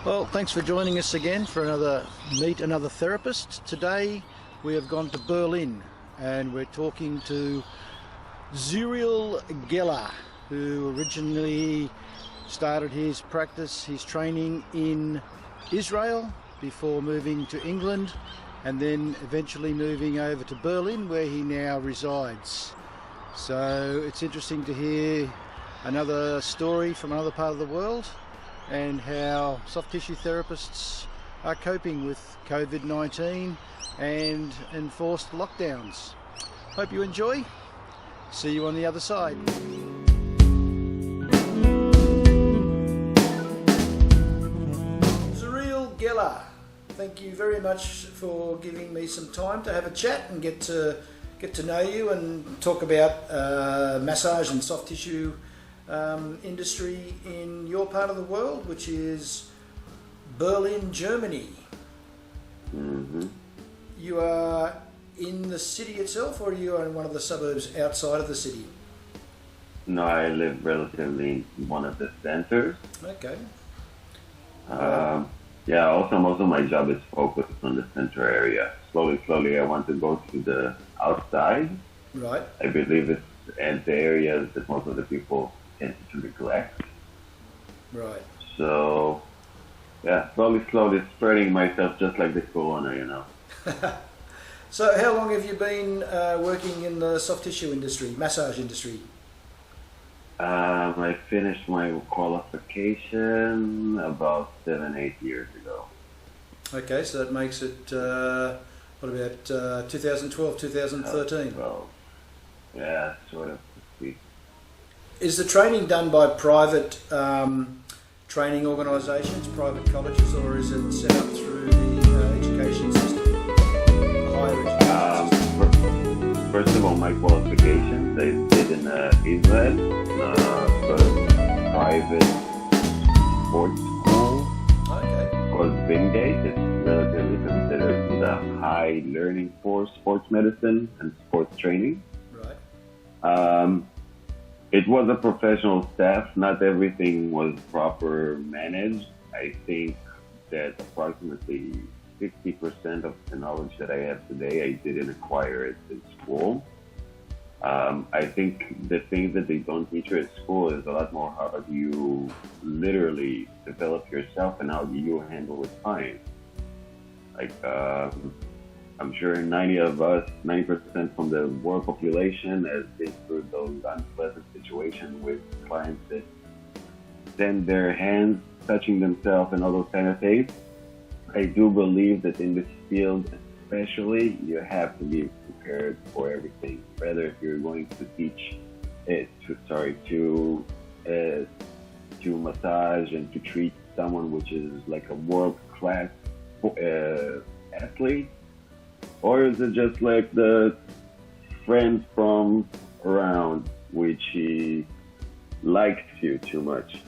Well, thanks for joining us again for another Meet Another Therapist. Today we have gone to Berlin and we're talking to Zuriel who originally started his practice, his training in Israel before moving to England and then eventually moving over to Berlin where he now resides. So it's interesting to hear another story from another part of the world and how soft tissue therapists are coping with COVID-19 and enforced lockdowns. Hope you enjoy. See you on the other side. Zuriel, thank you very much for giving me some time to have a chat and get to know you and talk about massage and soft tissue industry in your part of the world, which is Berlin, Germany. Mm-hmm. You are in the city itself, or are you in one of the suburbs outside of the city? No, I live relatively in one of the centers. Okay. Yeah, also most of my job is focused on the center area. Slowly I want to go to the outside. Right. I believe it's the areas that most of the people tend to neglect. Right. So, yeah, slowly spreading myself just like the corona, you know. So how long have you been working in the soft tissue industry, massage industry? I finished my qualification about 7-8 years ago. Okay, so that makes it, what about 2012, 2013? Well, yeah, sort of. Is the training done by private training organisations, private colleges, or is it set up through the education system, higher education system? First of all, my qualifications I did in Israel, for a private sports school. Okay. Called Wingate. It's relatively considered the high learning for sports medicine and sports training. Right. It was a professional staff. Not everything was proper managed. I think that approximately 60% of the knowledge that I have today, I didn't acquire it in school. I think the things that they don't teach you at school is a lot more how do you literally develop yourself and how do you handle with clients. Like, I'm sure 90% from the world population has been through those unpleasant situations with clients that send their hands touching themselves and all those kind of things. I do believe that in this field especially, you have to be prepared for everything. Whether if you're going to teach to massage and to treat someone which is like a world-class athlete, or is it just like the friend from around which he likes you too much?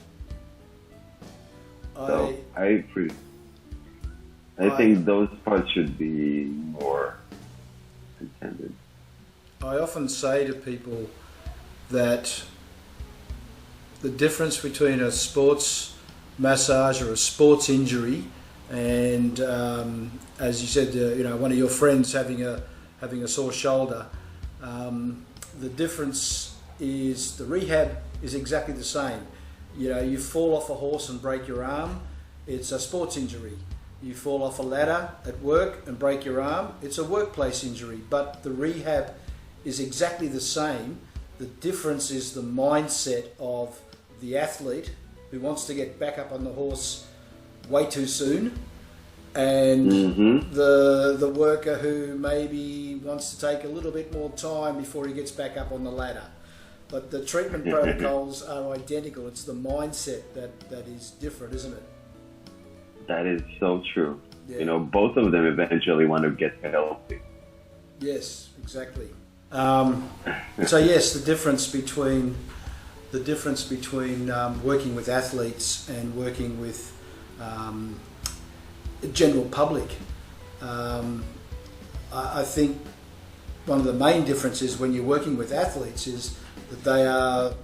I think those parts should be more intended. I often say to people that the difference between a sports massage or a sports injury and as you said, one of your friends having a sore shoulder, the difference is the rehab is exactly the same. You fall off a horse and break your arm, it's a sports injury. You fall off a ladder at work and break your arm, it's a workplace injury. But the rehab is exactly the same. The difference is the mindset of the athlete who wants to get back up on the horse way too soon, and the worker who maybe wants to take a little bit more time before he gets back up on the ladder. But the treatment protocols are identical. It's the mindset that is different, isn't it? That is so true. Yeah. Both of them eventually want to get healthy. Yes, exactly. So yes, the difference between working with athletes and working with the general public. I think one of the main differences when you're working with athletes is that they are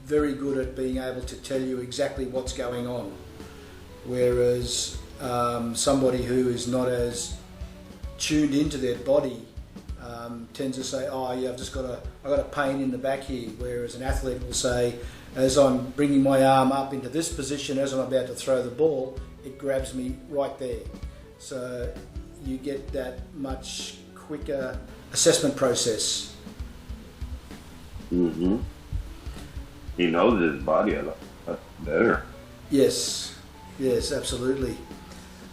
very good at being able to tell you exactly what's going on. whereas somebody who is not as tuned into their body tends to say, oh yeah, I got a pain in the back here, whereas an athlete will say, as I'm bringing my arm up into this position, as I'm about to throw the ball, it grabs me right there. So you get that much quicker assessment process. Mm-hmm. He knows his body a lot better. Yes, absolutely.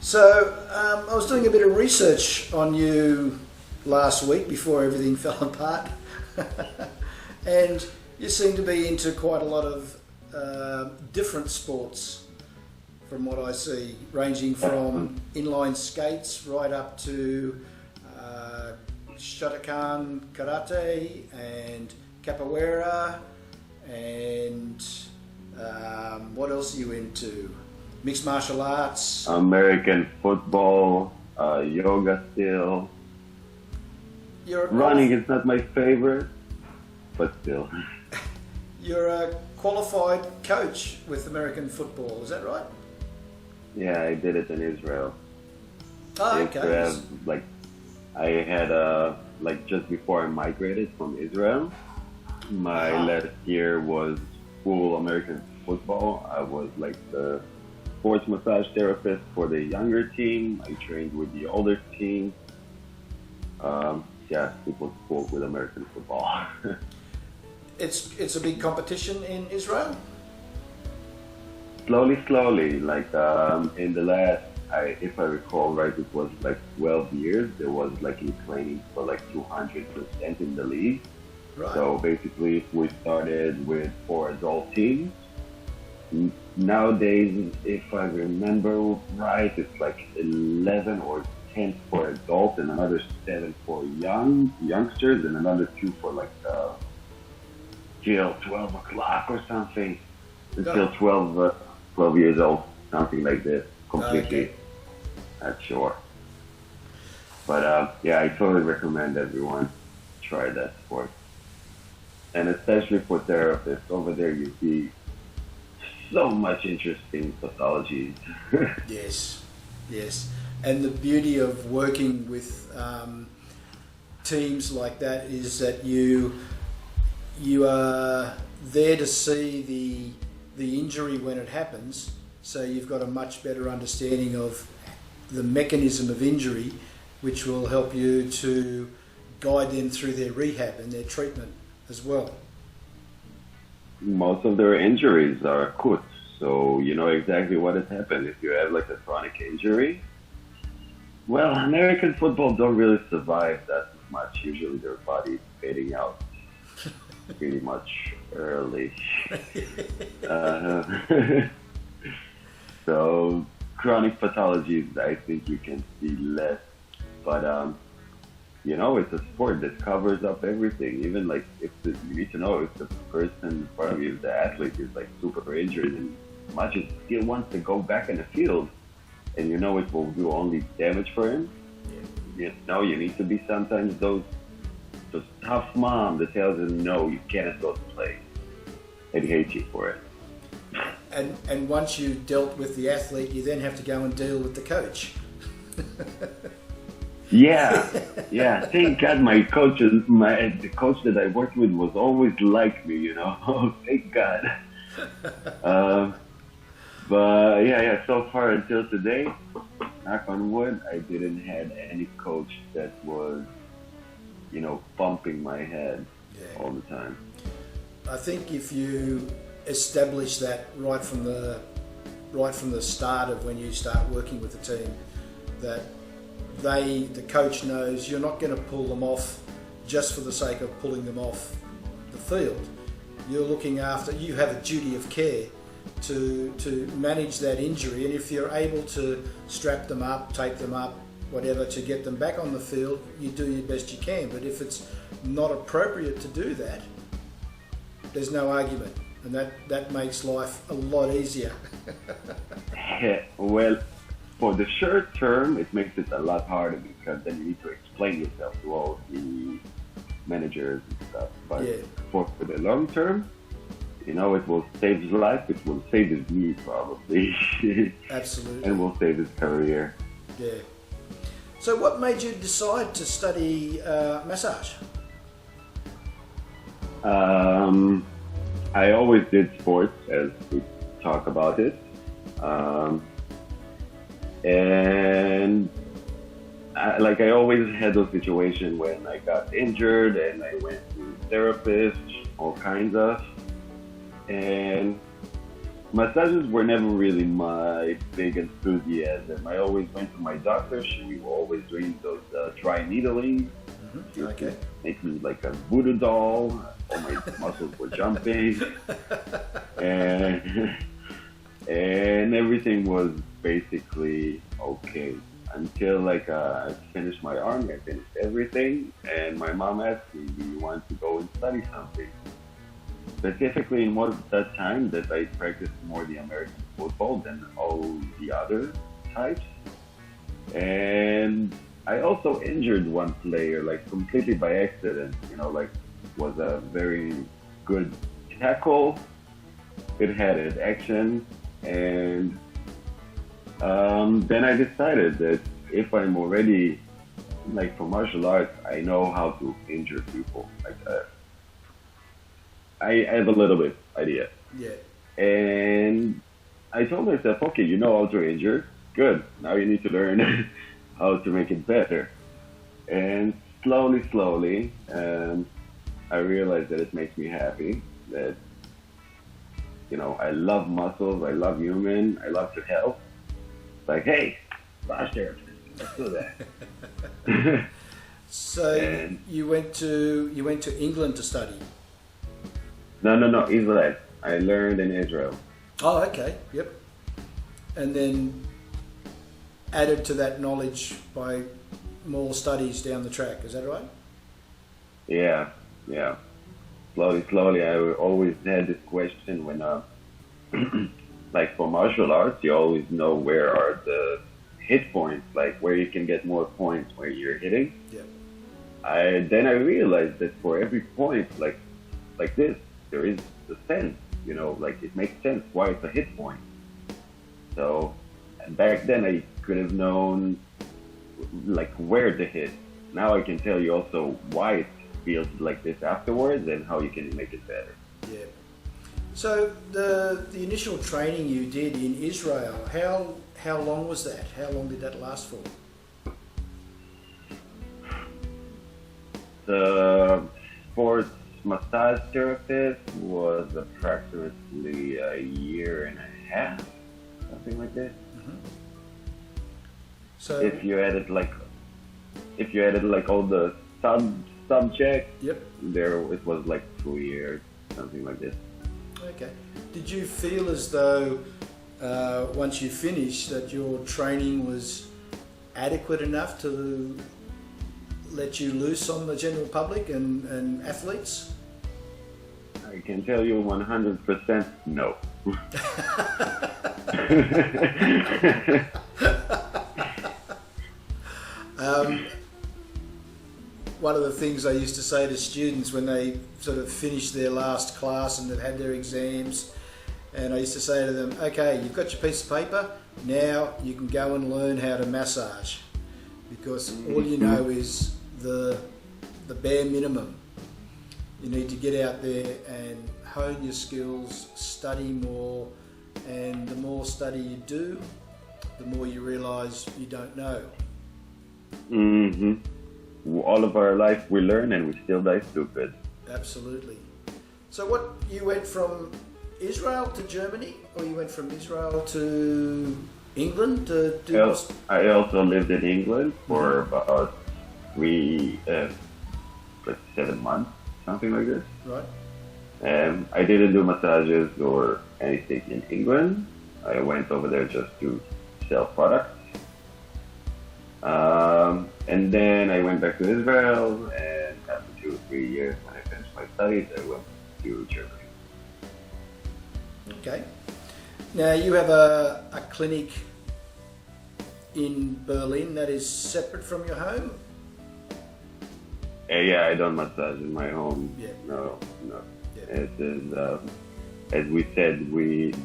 So I was doing a bit of research on you last week before everything fell apart, and you seem to be into quite a lot of different sports from what I see, ranging from inline skates right up to Shotokan karate and capoeira, and what else are you into? Mixed martial arts? American football, yoga still. Running is not my favorite, but still. You're a qualified coach with American football, is that right? Yeah, I did it in Israel. Oh, okay. Israel, like, I had like just before I migrated from Israel, my last year was full American football. I was like the sports massage therapist for the younger team. I trained with the older team. Yeah, it was cool with American football. It's a big competition in Israel? Slowly, like in the last, if I recall right, it was like 12 years, there was like in training for like 200% in the league. Right. So basically we started with 4 adult teams. Nowadays, if I remember right, it's like 11 or 10 for adults and another 7 for youngsters and another 2 for like till 12 o'clock or something. Until 12 years old, something like this. Completely not sure. But yeah, I totally recommend everyone try that sport. And especially for therapists, over there you see so much interesting pathologies. Yes. And the beauty of working with teams like that is that you are there to see the injury when it happens, so you've got a much better understanding of the mechanism of injury, which will help you to guide them through their rehab and their treatment as well. Most of their injuries are acute, so you know exactly what has happened. If you have like a chronic injury, well, American football don't really survive that much. Usually their body is fading out pretty much early. So chronic pathologies, I think you can see less, but you know, it's a sport that covers up everything. Even like you need to know if the person in front of you, the athlete, is like super injured and much as still wants to go back in the field, and you know it will do only damage for him. You know, you need to be sometimes those tough mom that tells him no, you can't go to play, and hates you for it. And once you've dealt with the athlete, you then have to go and deal with the coach. Yeah. Thank God the coach that I worked with was always like me, you know. Thank God. But yeah. So far until today, knock on wood, I didn't have any coach that was, you know, bumping my head all the time. I think if you establish that right from the start of when you start working with the team, that the coach knows you're not going to pull them off just for the sake of pulling them off the field. You're looking after, you have a duty of care to manage that injury, and if you're able to strap them up, tape them up, whatever, to get them back on the field, you do your best you can. But if it's not appropriate to do that, there's no argument, and that makes life a lot easier. Well, for the short term, it makes it a lot harder because then you need to explain yourself to all the managers and stuff. But for the long term, you know, it will save his life, it will save his knee probably, Absolutely. and will save his career. Yeah. So what made you decide to study massage? I always did sports, as we talk about it. And I always had those situations when I got injured and I went to therapists, all kinds of. And massages were never really my big enthusiasm. I always went to my doctor. She was always doing those dry needling. She would Okay. make me like a voodoo doll. All my muscles were jumping, and everything was basically okay until I finished my army. I finished everything, and my mom asked me, "Do you want to go and study something?" Specifically, it was that time that I practiced more the American football than all the other types, and I also injured one player, like completely by accident. You know, like was a very good tackle. It had its action, and then I decided that if I'm already like for martial arts, I know how to injure people. I have a little bit idea, Yeah. and I told myself, okay, you know how to injure, good. Now you need to learn how to make it better. And slowly, I realized that it makes me happy. That I love muscles, I love human, I love to help. Like, hey, massage therapist, let's do that. So And- you went to England to study. No, Israel. I learned in Israel. Oh, okay. Yep. And then added to that knowledge by more studies down the track. Is that right? Yeah. Slowly. I always had this question when, like for martial arts, you always know where are the hit points, like where you can get more points where you're hitting. Yeah. Then I realized that for every point, like this, there is the sense. Like it makes sense why it's a hit point. So back then I could have known like where to hit. Now I can tell you also why it feels like this afterwards and how you can make it better. Yeah. So the initial training you did in Israel, how long was that? How long did that last for? The sports massage therapist was approximately a year and a half, something like that. So If you added like all the subjects, yep. there it was like 2 years, something like this. Okay. Did you feel as though once you finished that your training was adequate enough to let you loose on the general public and athletes? I can tell you 100% no. One of the things I used to say to students when they sort of finished their last class and they've had their exams, and I used to say to them, okay, you've got your piece of paper, now you can go and learn how to massage, because all you know is the bare minimum. You need to get out there and hone your skills, study more, and the more study you do, the more you realise you don't know. All of our life we learn and we still die stupid. Absolutely. So you went from Israel to Germany, or you went from Israel to England to do this? I also lived in England for about 7 months, something like this. Right. I didn't do massages or anything in England. I went over there just to sell products. And then I went back to Israel, and after 2 or 3 years, when I finished my studies, I went to Germany. Okay. Now you have a clinic in Berlin that is separate from your home? Yeah, I don't massage in my home. Yeah. No. Yeah. It is as we said,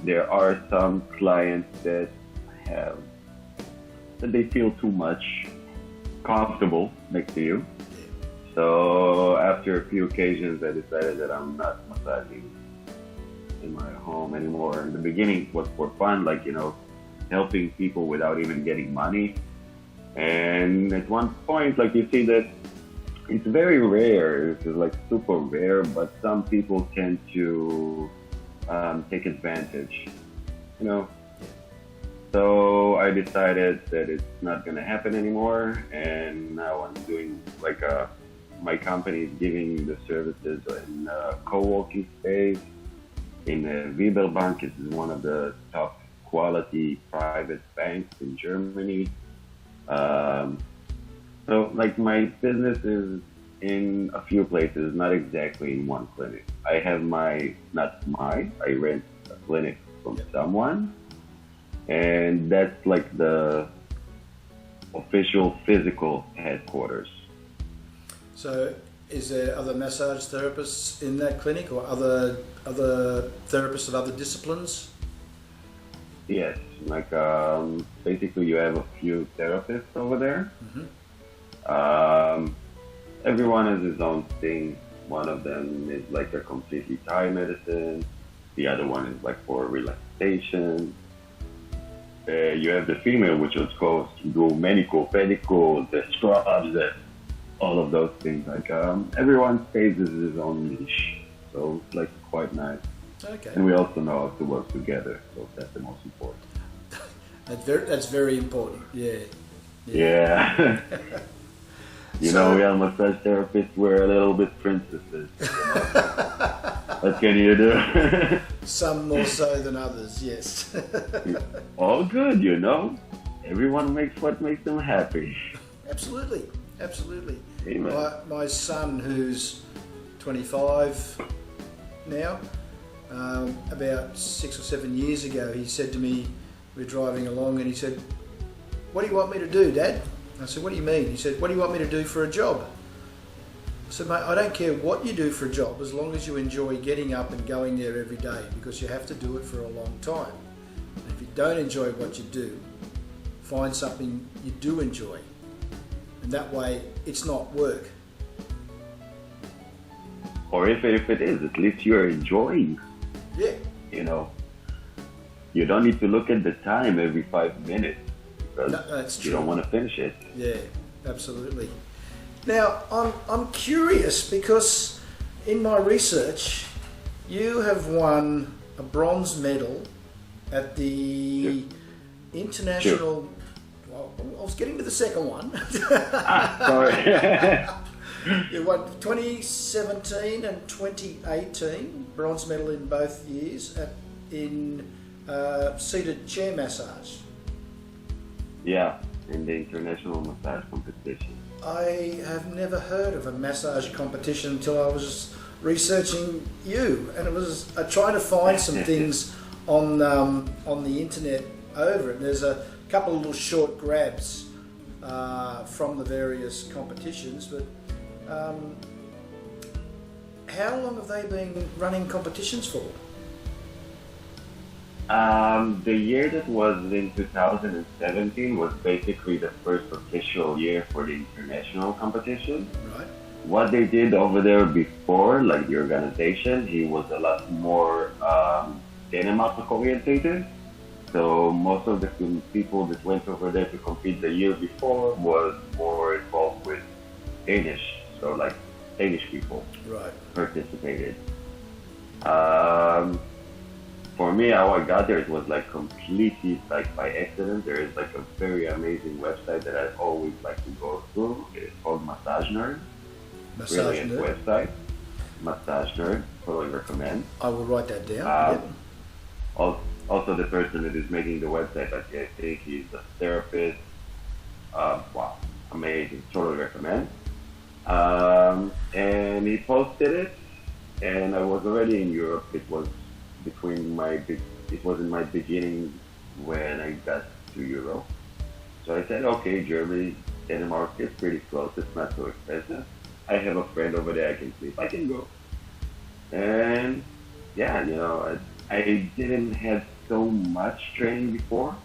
there are some clients that have that they feel too much comfortable next to you. So after a few occasions, I decided that I'm not massaging in my home anymore. In the beginning, it was for fun, like helping people without even getting money. And at one point, like you see that it's very rare. It's like super rare, but some people tend to take advantage. You know, so I decided that it's not going to happen anymore, and now I'm doing like my company is giving the services in co-working space in Bank. It's one of the top quality private banks in Germany. So like my business is in a few places, not exactly in one clinic. I have I rent a clinic from someone, and that's like the official physical headquarters. So, is there other massage therapists in that clinic, or other therapists of other disciplines? Yes, like basically you have a few therapists over there. Everyone has his own thing. One of them is like a completely Thai medicine. The other one is like for relaxation. You have the female, which is called to do manicure, pedicure, the scrubs, all of those things. Like everyone stays as his own niche, so it's like quite nice. Okay. And we also know how to work together, so that's the most important. That's very important. Yeah. Yeah. You know, we are massage therapists. We're a little bit princesses. What can you do? Some more so than others. Yes. All good, you know. Everyone makes what makes them happy. Absolutely. Absolutely. Amen. My son, who's 25 now, about 6 or 7 years ago, he said to me, we're driving along, and he said, "What do you want me to do, Dad?" I said, "What do you mean?" He said, "What do you want me to do for a job?" I said, "Mate, I don't care what you do for a job, as long as you enjoy getting up and going there every day, because you have to do it for a long time. And if you don't enjoy what you do, find something you do enjoy. And that way, it's not work." Or if it is, at least you're enjoying. Yeah. You know, you don't need to look at the time every 5 minutes because that's true. You don't want to finish it. Yeah, absolutely. Now, I'm curious because in my research, you have won a bronze medal at the International... Well, I was getting to the second one. Sorry. You won 2017 and 2018, bronze medal in both years in seated chair massage. Yeah, in the international massage competition. I have never heard of a massage competition until I was researching you, and it was trying to find some things on the internet over it. And there's a couple of little short grabs from the various competitions, but how long have they been running competitions for? The year that was in 2017 was basically the first official year for the international competition. Right. What they did over there before, like the organization, he was a lot more Denmark orientated. So most of the people that went over there to compete the year before was more involved with Danish. So like Danish people participated. For me, how I got there, it was like completely like by accident. There is like a very amazing website that I always like to go through. It's called Massage Nerd. Brilliant website. Massage Nerd. Totally recommend. I will write that down. Also, the person that is making the website, I think he's a therapist. Wow, amazing. Totally recommend. And he posted it, and I was already in Europe. It was in my beginning when I got to Europe. So I said, okay, Germany, Denmark is pretty close. It's not so expensive. I have a friend over there I can see if I can go. And yeah, I didn't have so much training before,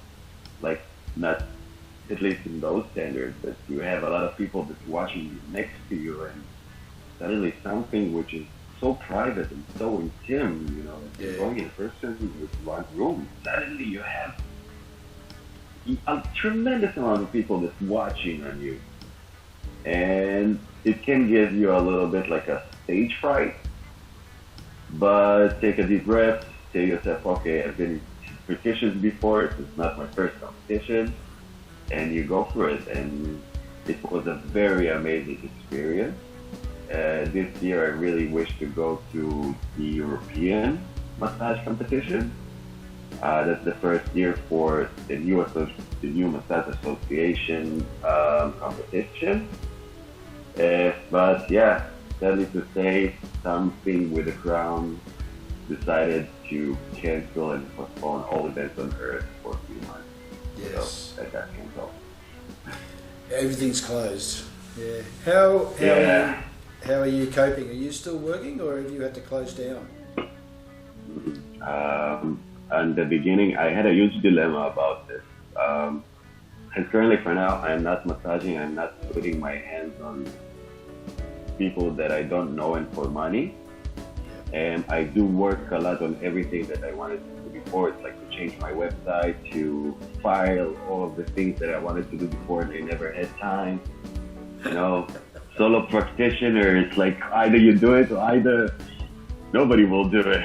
like not at least in those standards, but you have a lot of people that's watching you next to you, and suddenly something which is so private and so intimate, you know, you're Yeah. going in a person with one room, suddenly you have a tremendous amount of people that's watching on you, and it can give you a little bit like a stage fright. But take a deep breath, tell yourself, okay, I've been in competitions before, it's not my first competition, and you go for it. And it was a very amazing experience. This year, I really wish to go to the European massage competition. That's the first year for the new massage association competition. But yeah, sadly to say, something with the crown decided to cancel and postpone all events on Earth for a few months. Yes. So that got canceled. Everything's closed. Yeah. How are you coping? Are you still working, or have you had to close down? In the beginning, I had a huge dilemma about this. And currently, for now, I'm not massaging. I'm not putting my hands on people that I don't know and for money. And I do work a lot on everything that I wanted to do before. It's like to change my website, to file all of the things that I wanted to do before and I never had time. You know, solo practitioner, it's like either you do it or either nobody will do it.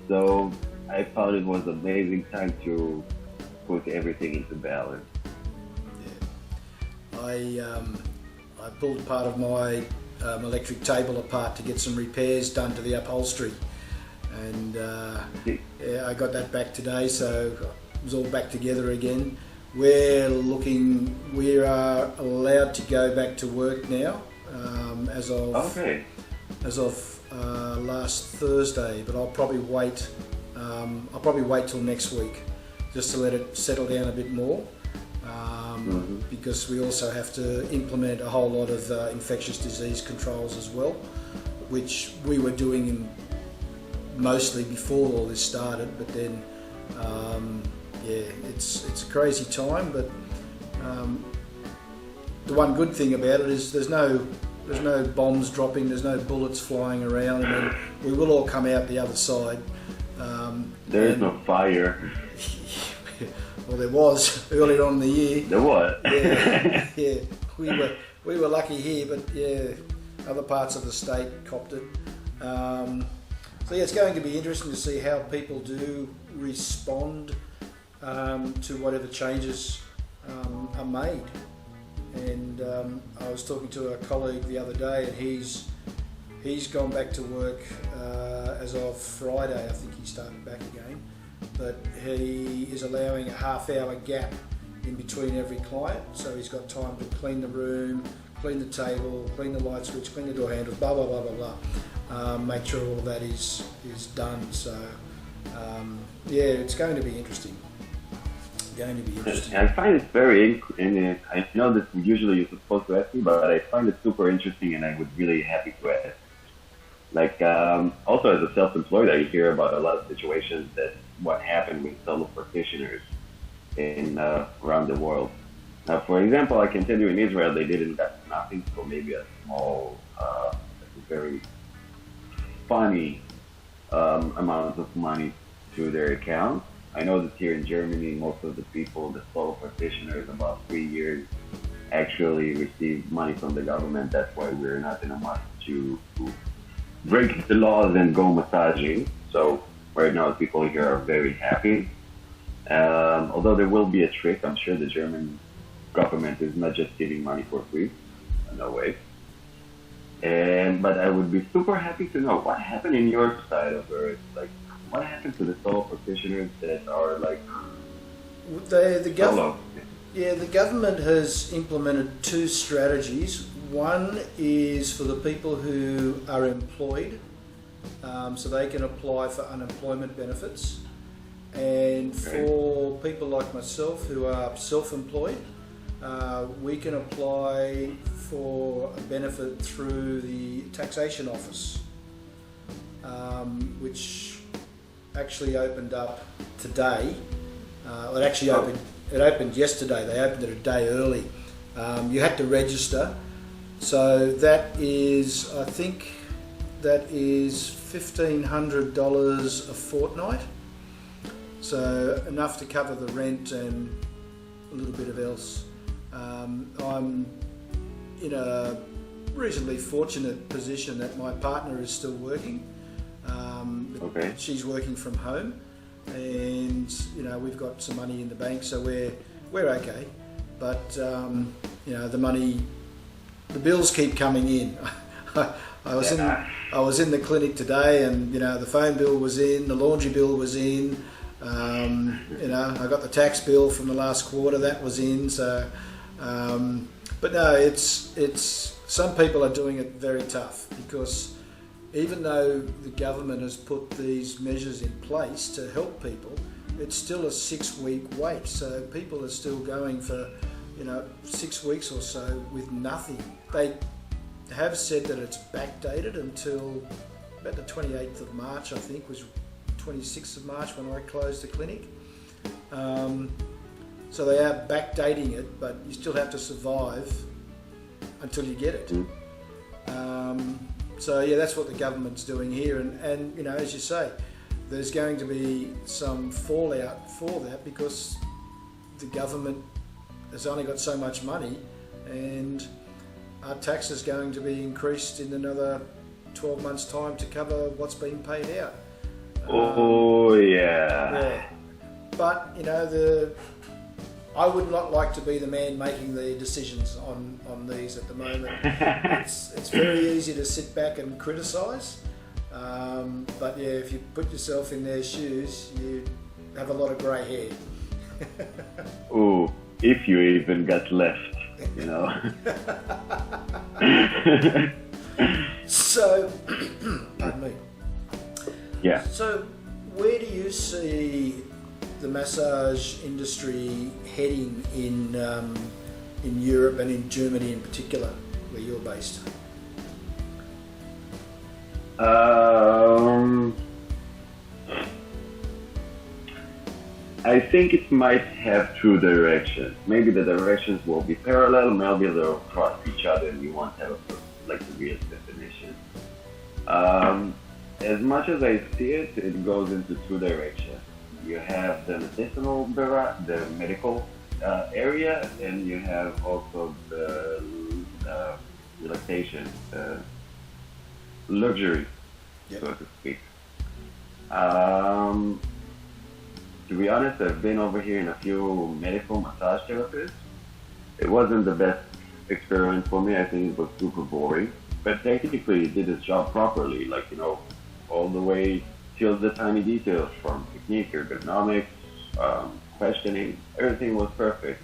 So I found it was an amazing time to put everything into balance. Yeah. I pulled part of my electric table apart to get some repairs done to the upholstery, and yeah, I got that back today, so it was all back together again. We are allowed to go back to work now, as of Okay. last Thursday, but I'll probably wait. I'll probably wait till next week, just to let it settle down a bit more. Because we also have to implement a whole lot of infectious disease controls as well, which we were doing mostly before all this started. But then, yeah, it's a crazy time. But the one good thing about it is there's no bombs dropping, there's no bullets flying around, and then we will all come out the other side. There is no fire. Well, there was earlier on in the year. There was. Yeah, yeah. We were lucky here, but yeah, other parts of the state copped it. So yeah, it's going to be interesting to see how people do respond to whatever changes are made. And I was talking to a colleague the other day, and he's gone back to work as of Friday. I think he started back again. But he is allowing a half-hour gap in between every client, so he's got time to clean the room, clean the table, clean the light switch, clean the door handles, blah blah blah blah blah. Make sure all of that is done. So yeah, it's going to be interesting. I find it very, and I know that usually you're supposed to ask me, but I find it super interesting, and I would really happy to ask. Like also as a self-employed, I hear about a lot of situations that what happened with solo practitioners in around the world. Now, for example, I can tell you in Israel they didn't get nothing, so maybe a small, very funny amount of money to their account. I know that here in Germany, most of the people, the solo practitioners, about 3 years, actually receive money from the government. That's why we're not in a must to break the laws and go massaging. So right now, people here are very happy. Although there will be a trick, I'm sure the German government is not just giving money for free. No way. But I would be super happy to know what happened in your side of Earth. Like, what happened to the solo practitioners that are like solo? Yeah, the government has implemented two strategies. One is for the people who are employed, so they can apply for unemployment benefits. And for people like myself who are self-employed, we can apply for a benefit through the taxation office, which actually opened up today. It opened yesterday. They opened it a day early. You had to register, so that is, I think, that is $1,500 a fortnight. So enough to cover the rent and a little bit of else. I'm in a reasonably fortunate position that my partner is still working. Okay. She's working from home, and we've got some money in the bank, so we're okay. But the bills keep coming in. I was in the clinic today, and the phone bill was in, the laundry bill was in. I got the tax bill from the last quarter, that was in. So, but no, it's some people are doing it very tough, because even though the government has put these measures in place to help people, it's still a 6-week wait. So people are still going for 6 weeks or so with nothing. They have said that it's backdated until about the 28th of March, I think, was 26th of March when I closed the clinic. So they are backdating it, but you still have to survive until you get it. So yeah, that's what the government's doing here, and as you say, there's going to be some fallout for that, because the government has only got so much money, and our tax is going to be increased in another 12 months' time to cover what's been paid out. Yeah. But I would not like to be the man making the decisions on these at the moment. It's very easy to sit back and criticise, but yeah, if you put yourself in their shoes, you have a lot of grey hair. Oh, if you even got left, So, pardon me. Yeah. So, where do you see the massage industry heading in Europe and in Germany in particular, where you're based? I think it might have two directions. Maybe the directions will be parallel, maybe they'll cross each other and you won't have a real definition. As much as I see it, it goes into two directions. You have the medical area, and you have also the relaxation, luxury, yep, so to speak. To be honest, I've been over here in a few medical massage therapists. It wasn't the best experience for me. I think it was super boring. But technically, it did its job properly, all the way till the tiny details, from technique, ergonomics, questioning. Everything was perfect.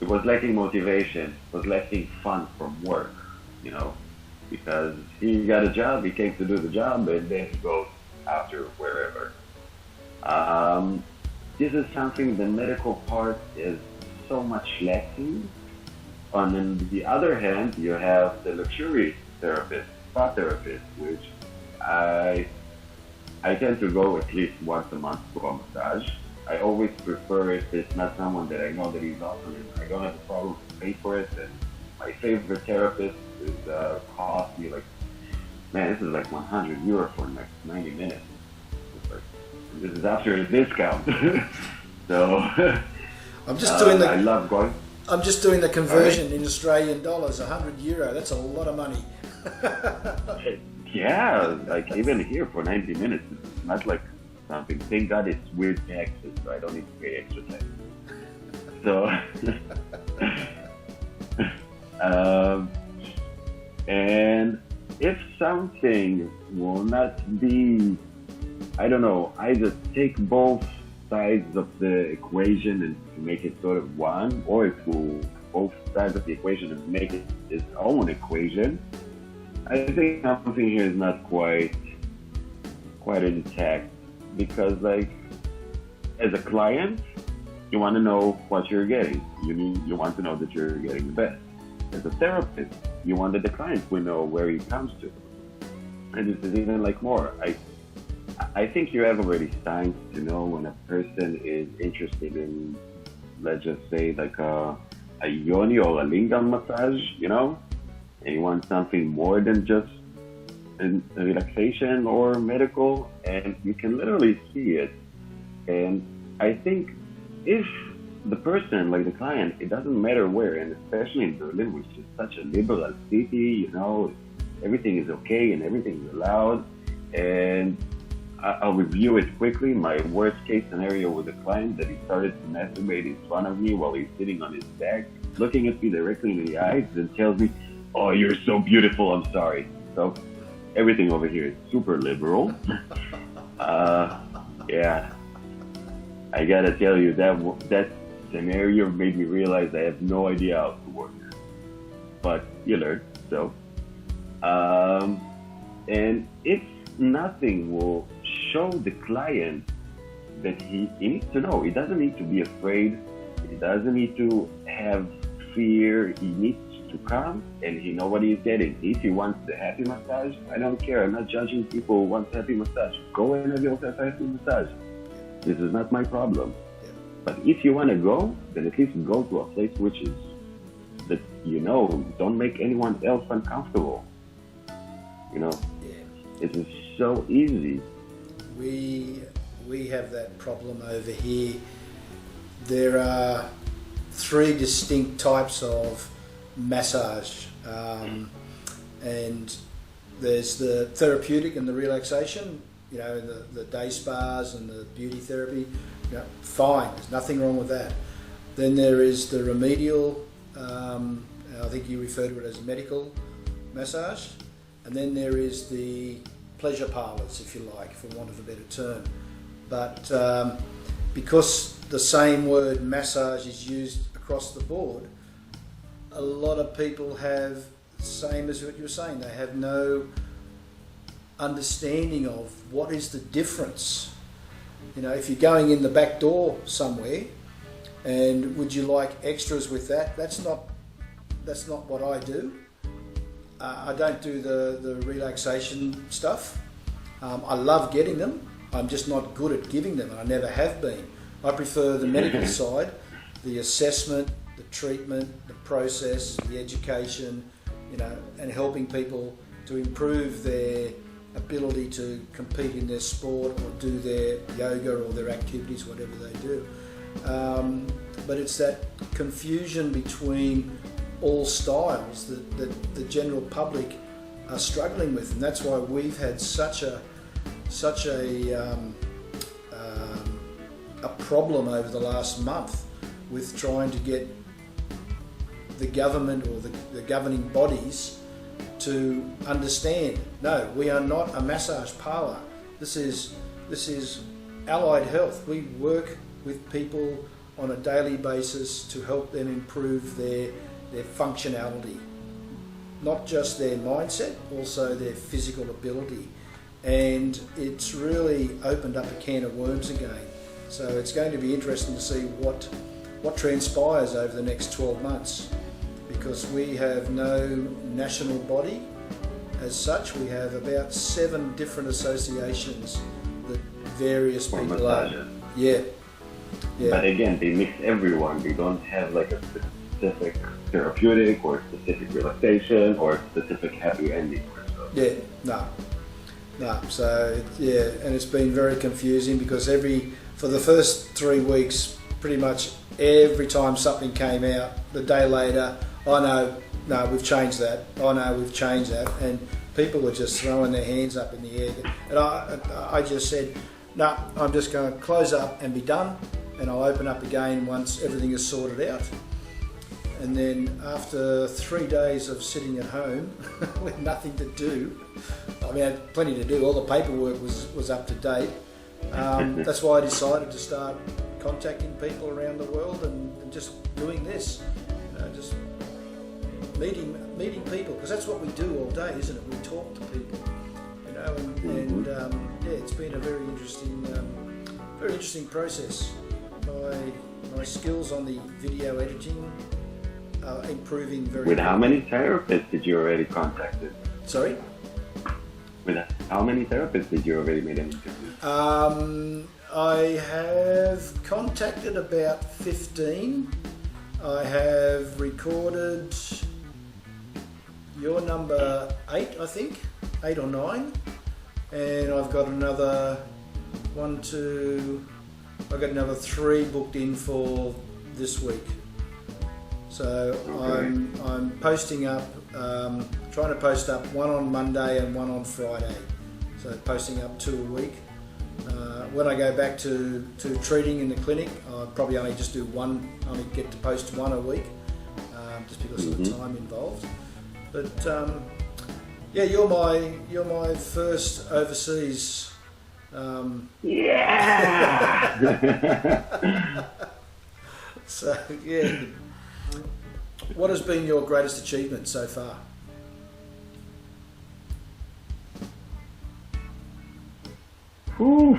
It was lacking motivation. It was lacking fun from work, because he got a job, he came to do the job, and then he goes after wherever. This is something, the medical part is so much lacking. On the other hand, you have the luxury therapist, spa therapist, which I tend to go at least once a month for a massage. I always prefer if it's not someone that I know that he's awesome and I don't have a problem to pay for it. And my favorite therapist is cost me this is like €100 for 90 minutes. This is after a discount. So I'm just doing I love going. I'm just doing the conversion in Australian dollars. €100, that's a lot of money. Yeah, even here for 90 minutes, it's not like something. Thank God it's weird taxes, so I don't need to pay extra tax. So, and if something will not be, I don't know, either take both sides of the equation and to make it sort of one, or it will both sides of the equation and make it its own equation, I think something here is not quite intact, because as a client, you want to know what you're getting. You want to know that you're getting the best. As a therapist, you want that the client will know where he comes to. And this is even more. I think you have already signs to know when a person is interested in, let's just say, like a yoni or a lingam massage, and you want something more than just a relaxation or medical, and you can literally see it. And I think if the person, like the client, it doesn't matter where, and especially in Berlin, which is such a liberal city, everything is okay and everything is allowed. And I'll review it quickly. My worst case scenario with a client that he started to masturbate in front of me while he's sitting on his back, looking at me directly in the eyes, and tells me, "Oh, you're so beautiful, I'm sorry." So everything over here is super liberal. Yeah, I gotta tell you, that scenario made me realize I have no idea how to work. But you learn, so. And if nothing will show the client that he needs to know, he doesn't need to be afraid, he doesn't need to have fear, he needs to come and he know what he's getting. If he wants the happy massage, I don't care, I'm not judging people who want happy massage. Go and have yourself a happy massage. This is not my problem. But if you want to go, then at least go to a place which is, that don't make anyone else uncomfortable. It is so easy. We have that problem over here. There are 3 distinct types of massage, and there's the therapeutic and the relaxation, the day spas and the beauty therapy. Fine, there's nothing wrong with that. Then there is the remedial, I think you refer to it as medical massage, and then there is the pleasure parlours, if you like, for want of a better term. But because the same word massage is used across the board, a lot of people have, same as what you were saying, they have no understanding of what is the difference. If you're going in the back door somewhere, and would you like extras with that? That's not what I do. I don't do the relaxation stuff. I love getting them. I'm just not good at giving them, and I never have been. I prefer the medical side, the assessment, the treatment, the process, the education, and helping people to improve their ability to compete in their sport or do their yoga or their activities, whatever they do. But it's that confusion between all styles that the general public are struggling with, and that's why we've had such a problem over the last month with trying to get the government or the governing bodies to understand, no, we are not a massage parlour. This is allied health. We work with people on a daily basis to help them improve their functionality, not just their mindset, also their physical ability. And it's really opened up a can of worms again. So it's going to be interesting to see what transpires over the next 12 months, because we have no national body as such. We have about 7 different associations that various people are. Yeah. But again, they mix everyone. They don't have like a specific therapeutic or specific relaxation or specific happy ending. Yeah, no. So and it's been very confusing because for the first 3 weeks, pretty much every time something came out, the day later, no, we've changed that. We've changed that, and people were just throwing their hands up in the air. And I just said, no, I'm just going to close up and be done, and I'll open up again once everything is sorted out. And then after 3 days of sitting at home with nothing to do, I mean, I had plenty to do, all the paperwork was up to date. That's why I decided to start contacting people around the world and just doing this, just meeting people, because that's what we do all day, isn't it? We talk to people, and it's been a very interesting process. My skills on the video editing are improving very. With how many therapists did you already contacted? Sorry? With how many therapists did you already meet? I have contacted about 15. I have recorded your number 8, I think, 8 or 9, and I've got another 3 booked in for this week. So Okay. I'm posting up, trying to post up one on Monday and one on Friday. So posting up 2 a week. When I go back to treating in the clinic, I'll probably only just do one, only get to post 1 a week, just because of the time involved. But yeah, you're my first overseas. Yeah. So yeah, what has been your greatest achievement so far? Whew.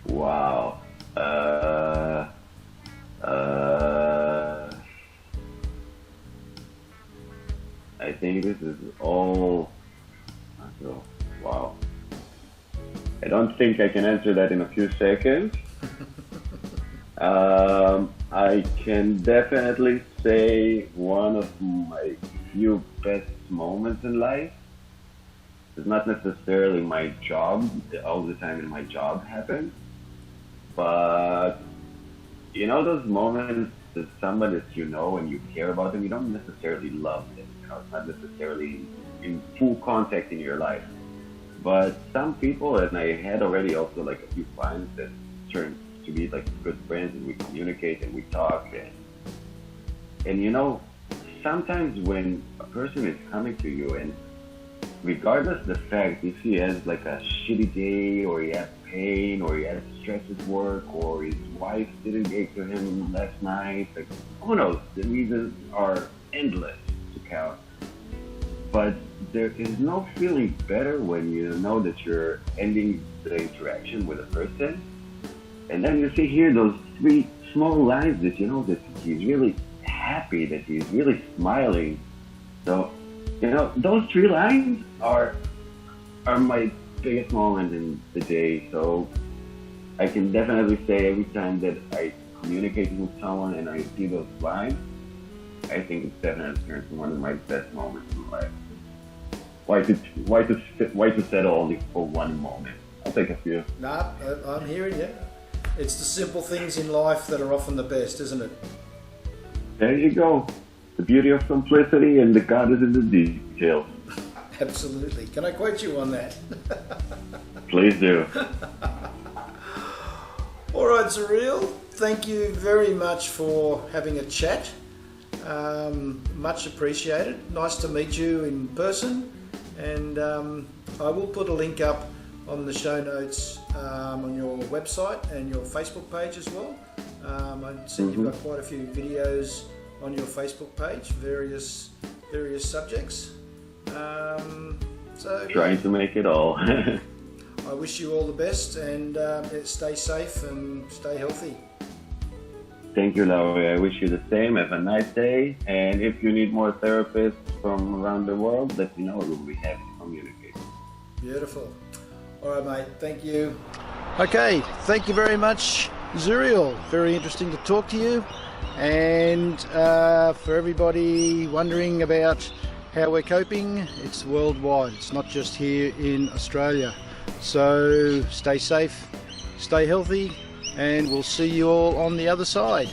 Wow. I think this is all. Oh, wow. I don't think I can answer that in a few seconds. I can definitely say one of my few best moments in life. It's not necessarily my job, all the time in my job happens, but you know those moments that somebody that you know and you care about them, you don't necessarily love them, you know, it's not necessarily in full contact in your life. But some people, and I had already also like a few clients that turned to be like good friends, and we communicate and we talk, and you know, sometimes when a person is coming to you, and regardless the fact if he has like a shitty day, or he has pain, or he has stress at work, or his wife didn't get to him last night, like who knows, the reasons are endless to count. But there is no feeling better when you know that you're ending the interaction with a person, and then you see here those 3 small lines that you know that he's really happy, that he's really smiling. So, you know, those 3 lines are my biggest moment in the day. So I can definitely say every time that I communicate with someone and I see those lines, I think it's definitely one of my best moments in life. Why to settle only for one moment? I'll take a few. Nah, I'm hearing you. It's the simple things in life that are often the best, isn't it? There you go. The beauty of simplicity, and the God is in the details. Absolutely. Can I quote you on that? Please do. All right, Zuriel. Thank you very much for having a chat. Much appreciated. Nice to meet you in person. And I will put a link up on the show notes on your website and your Facebook page as well. I see you've got quite a few videos on your Facebook page, various subjects. So Trying to make it all. I wish you all the best, and stay safe and stay healthy. Thank you, Larry. I wish you the same. Have a nice day. And if you need more therapists from around the world, let me know. We'll be happy to communicate. Beautiful. All right, mate. Thank you. Okay. Thank you very much, Zuriel. Very interesting to talk to you. And for everybody wondering about how we're coping, it's worldwide. It's not just here in Australia. So stay safe, stay healthy, and we'll see you all on the other side.